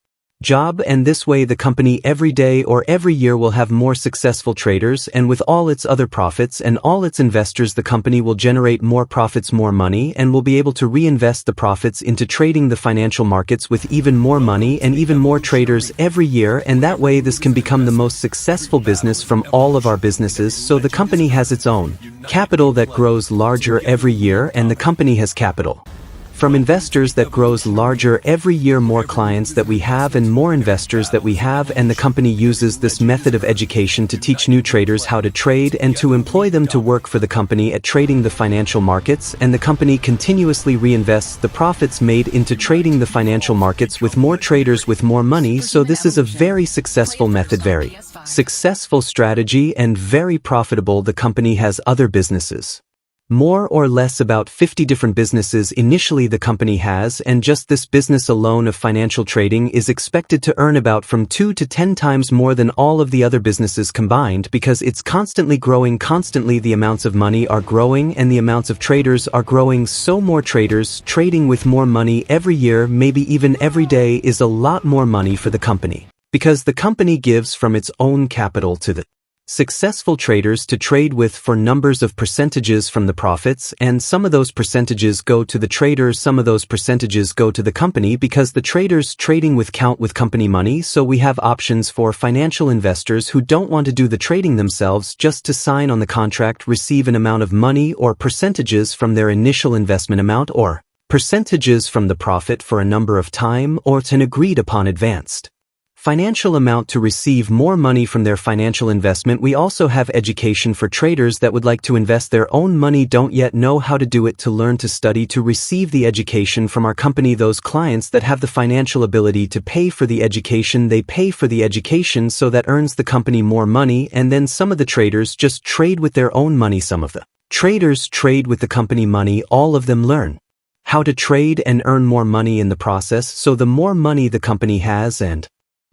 D: job, and this way the company every day or every year will have more successful traders, and with all its other profits and all its investors, the company will generate more profits, more money, and will be able to reinvest the profits into trading the financial markets with even more money and even more traders every year, and that way this can become the most successful business from all of our businesses. So the company has its own capital that grows larger every year, and the company has capital From investors that grows larger every year, more clients that we have and more investors that we have, and the company uses this method of education to teach new traders how to trade and to employ them to work for the company at trading the financial markets, and the company continuously reinvests the profits made into trading the financial markets with more traders with more money. So this is a very successful method, very successful strategy, and very profitable. The company has other businesses. More or less about 50 different businesses initially the company has, and just this business alone of financial trading is expected to earn about from 2 to 10 times more than all of the other businesses combined, because it's constantly growing. Constantly the amounts of money are growing and the amounts of traders are growing, so more traders trading with more money every year, maybe even every day, is a lot more money for the company, because the company gives from its own capital to the successful traders to trade with for numbers of percentages from the profits, and some of those percentages go to the traders, some of those percentages go to the company, because the traders trading with count with company money. So we have options for financial investors who don't want to do the trading themselves, just to sign on the contract, receive an amount of money or percentages from their initial investment amount, or percentages from the profit for a number of time, or an agreed upon advanced financial amount to receive more money from their financial investment. We also have education for traders that would like to invest their own money, don't yet know how to do it, to learn, to study, to receive the education from our company. Those clients that have the financial ability to pay for the education, they pay for the education, so that earns the company more money. And then some of the traders just trade with their own money. Some of the traders trade with the company money. All of them learn how to trade and earn more money in the process. So the more money the company has, and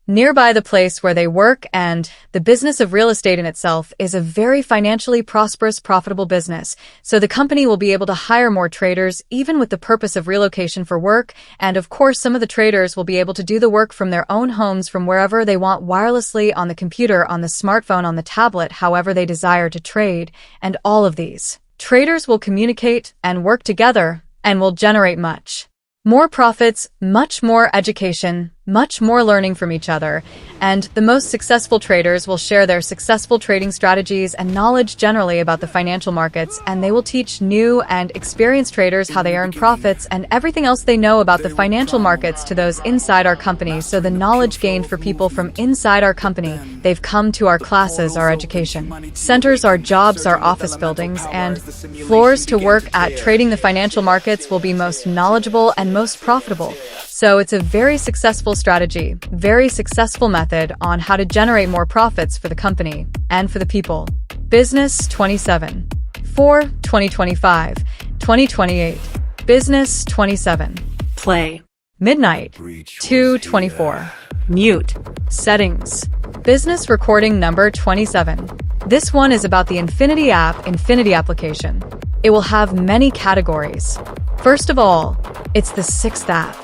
A: nearby the place where they work, and the business of real estate in itself is a very financially prosperous, profitable business. So the company will be able to hire more traders, even with the purpose of relocation for work. And of course, some of the traders will be able to do the work from their own homes, from wherever they want, wirelessly, on the computer, on the smartphone, on the tablet, however they desire to trade. And all of these traders will communicate and work together and will generate much more profits, much more education, much more learning from each other, and the most successful traders will share their successful trading strategies and knowledge generally about the financial markets, and they will teach new and experienced traders how they earn profits and everything else they know about the financial markets to those inside our company. So the knowledge gained for people from inside our company, they've come to our classes, our education centers, our jobs, our office buildings, and floors to work at trading the financial markets will be most knowledgeable and most profitable. So it's a very successful strategy, very successful method on how to generate more profits for the company and for the people. Business 27. 4, 2025, 2028. Business 27.
E: Play.
A: Midnight. 2:24. Mute. Settings. Business recording number 27. This one is about the Infinity app, Infinity application. It will have many categories. First of all, it's the 6th app.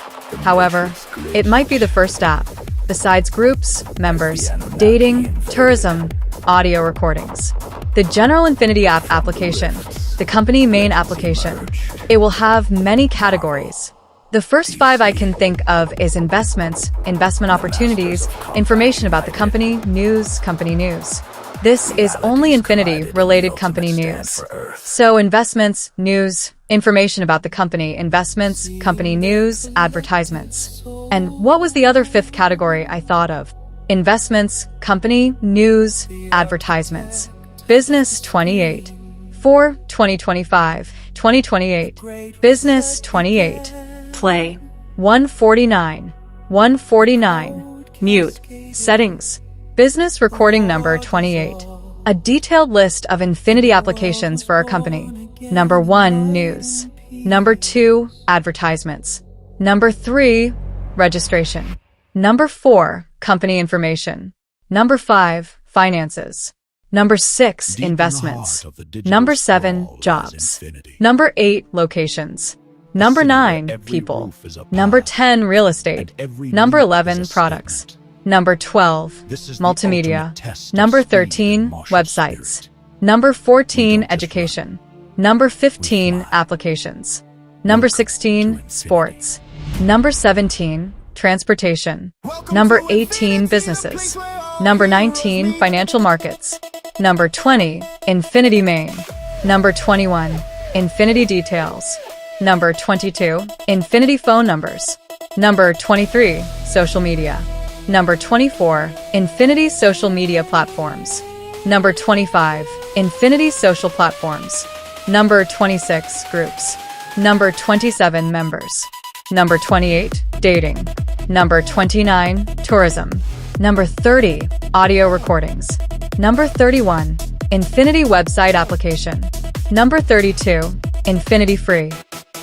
A: However, it might be the first app, besides groups, members, dating, tourism, audio recordings. The general Infinity app application, the company main application. It will have many categories. The first 5 I can think of is investments, investment opportunities, information about the company, news, company news. This is only Infinity-related company news. So investments, news, information about the company, investments, company news, advertisements. And what was the other 5th category I thought of? Investments, company, news, advertisements. Business 28. 4, 2025, 2028. Business 28.
E: Play.
A: 149. 149. Mute. Settings. Business recording number 28. A detailed list of Infinity applications for our company. Number 1, news. Number 2, advertisements. Number 3, registration. Number 4, company information. Number 5, finances. Number 6, investments. Number 7, jobs. Number 8, locations. Number 9, people. Number 10, real estate. Number 11, products. Number 12, multimedia. Number 13, websites. Number 14, education. Number 15, applications. Number 16, sports. Number 17, transportation. Number 18, businesses. Number 19, financial markets. Number 20, Infinity main. Number 21, Infinity details. Number 22, infinity phone numbers. Number 23, social media. Number 24, infinity social media platforms. Number 25, infinity social platforms. Number 26, groups. Number 27, members. Number 28, dating. Number 29, tourism. Number 30, audio recordings. Number 31, infinity website application. Number 32, infinity free.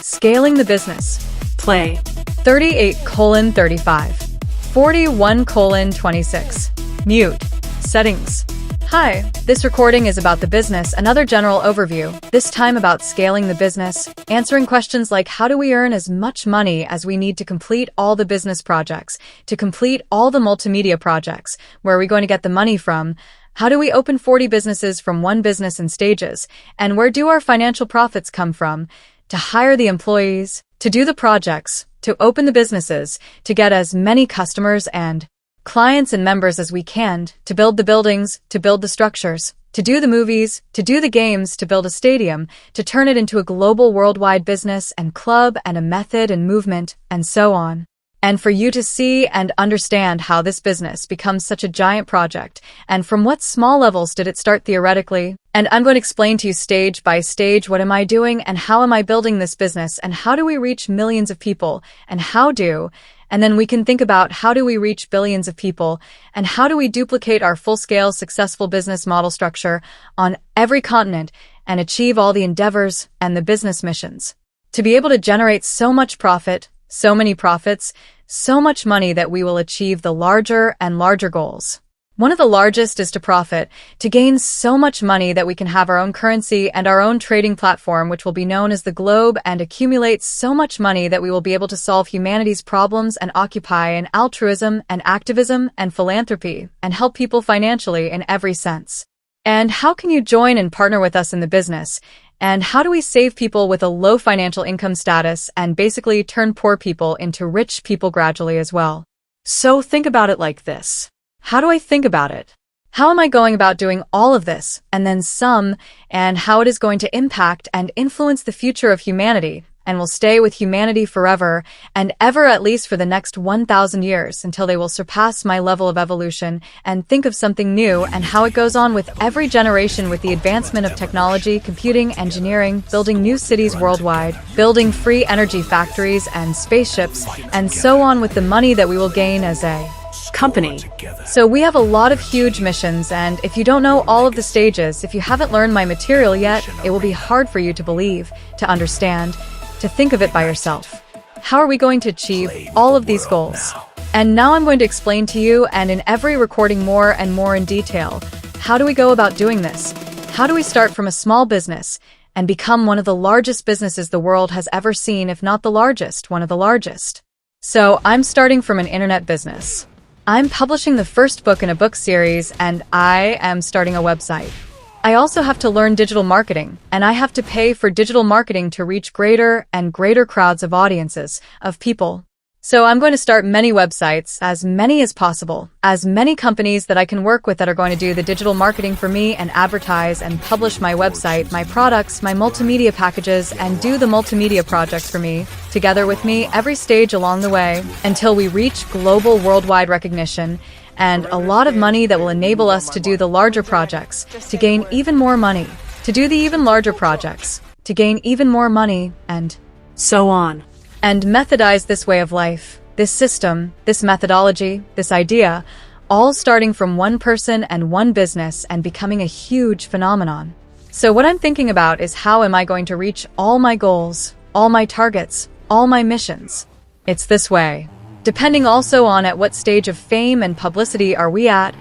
A: Scaling the business.
E: Play.
A: 38:35. 41:26. Mute. Settings. Hi, this recording is about the business, another general overview, this time about scaling the business, answering questions like how do we earn as much money as we need to complete all the business projects, to complete all the multimedia projects, where are we going to get the money from, how do we open 40 businesses from one business in stages, and where do our financial profits come from, to hire the employees, to do the projects, to open the businesses, to get as many customers and clients and members as we can, to build the buildings, to build the structures, to do the movies, to do the games, to build a stadium, to turn it into a global worldwide business and club and a method and movement, and so on. And for you to see and understand how this business becomes such a giant project, and from what small levels did it start theoretically. And I'm going to explain to you stage by stage what am I doing and how am I building this business and how do we reach millions of people and and then we can think about how do we reach billions of people and how do we duplicate our full-scale successful business model structure on every continent and achieve all the endeavors and the business missions. To be able to generate so much profit, so many profits, so much money that we will achieve the larger and larger goals. One of the largest is to profit, to gain so much money that we can have our own currency and our own trading platform, which will be known as the globe, and accumulate so much money that we will be able to solve humanity's problems and occupy in altruism and activism and philanthropy and help people financially in every sense. And how can you join and partner with us in the business? And how do we save people with a low financial income status and basically turn poor people into rich people gradually as well? So think about it like this. How do I think about it? How am I going about doing all of this, and then some, and how it is going to impact and influence the future of humanity, and will stay with humanity forever and ever, at least for the next 1,000 years, until they will surpass my level of evolution and think of something new, and how it goes on with every generation with the advancement of technology, computing, engineering, building new cities worldwide, building free energy factories and spaceships, and so on with the money that we will gain as a
E: company.
A: So we have a lot of huge missions, and if you don't know all of the stages, if you haven't learned my material yet, it will be hard for you to believe, to understand, to think of it by yourself. How are we going to achieve all of these goals? And now I'm going to explain to you, and in every recording more and more in detail, how do we go about doing this? How do we start from a small business and become one of the largest businesses the world has ever seen, if not the largest, one of the largest? So I'm starting from an internet business. I'm publishing the first book in a book series, and I am starting a website. I also have to learn digital marketing, and I have to pay for digital marketing to reach greater and greater crowds of audiences, of people. So I'm going to start many websites, as many as possible, as many companies that I can work with that are going to do the digital marketing for me and advertise and publish my website, my products, my multimedia packages, and do the multimedia projects for me, together with me every stage along the way, until we reach global worldwide recognition and a lot of money that will enable us to do the larger projects, to gain even more money, to do the even larger projects, to gain even more money, and
E: so on.
A: And methodize this way of life, this system, this methodology, this idea, all starting from one person and one business and becoming a huge phenomenon. So what I'm thinking about is how am I going to reach all my goals, all my targets, all my missions? It's this way. Depending also on at what stage of fame and publicity are we at?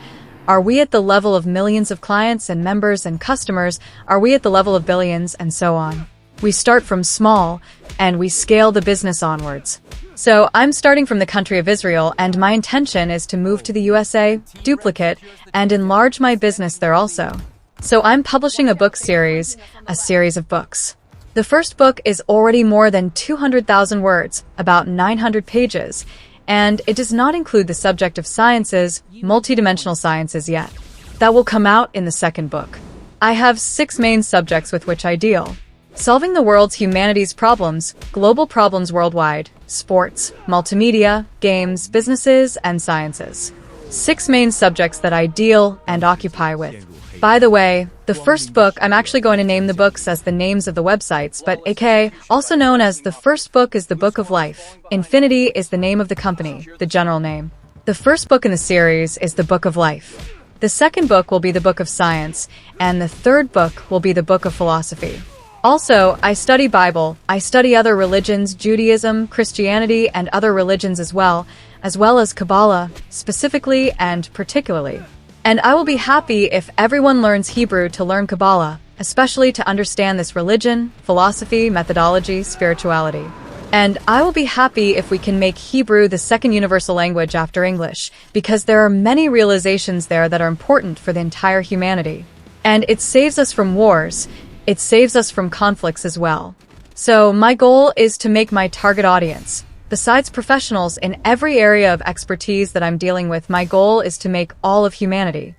A: Are we at the level of millions of clients and members and customers? Are we at the level of billions, and so on? We start from small, and we scale the business onwards. So I'm starting from the country of Israel, and my intention is to move to the USA, duplicate, and enlarge my business there also. So I'm publishing a book series, a series of books. The first book is already more than 200,000 words, about 900 pages, and it does not include the subject of sciences, multidimensional sciences yet. That will come out in the second book. I have 6 main subjects with which I deal. Solving the world's humanities problems, global problems worldwide, sports, multimedia, games, businesses, and sciences. 6 main subjects that I deal and occupy with. By the way, the first book, I'm actually going to name the books as the names of the websites, but aka, also known as the first book is the Book of Life. Infinity is the name of the company, the general name. The first book in the series is the Book of Life. The second book will be the Book of Science, and the third book will be the Book of Philosophy. Also, I study Bible, I study other religions, Judaism, Christianity, and other religions as well as Kabbalah, specifically and particularly. And I will be happy if everyone learns Hebrew to learn Kabbalah, especially to understand this religion, philosophy, methodology, spirituality. And I will be happy if we can make Hebrew the second universal language after English, because there are many realizations there that are important for the entire humanity. And it saves us from wars. It saves us from conflicts as well. So my goal is to make my target audience, besides professionals in every area of expertise that I'm dealing with, my goal is to make all of humanity.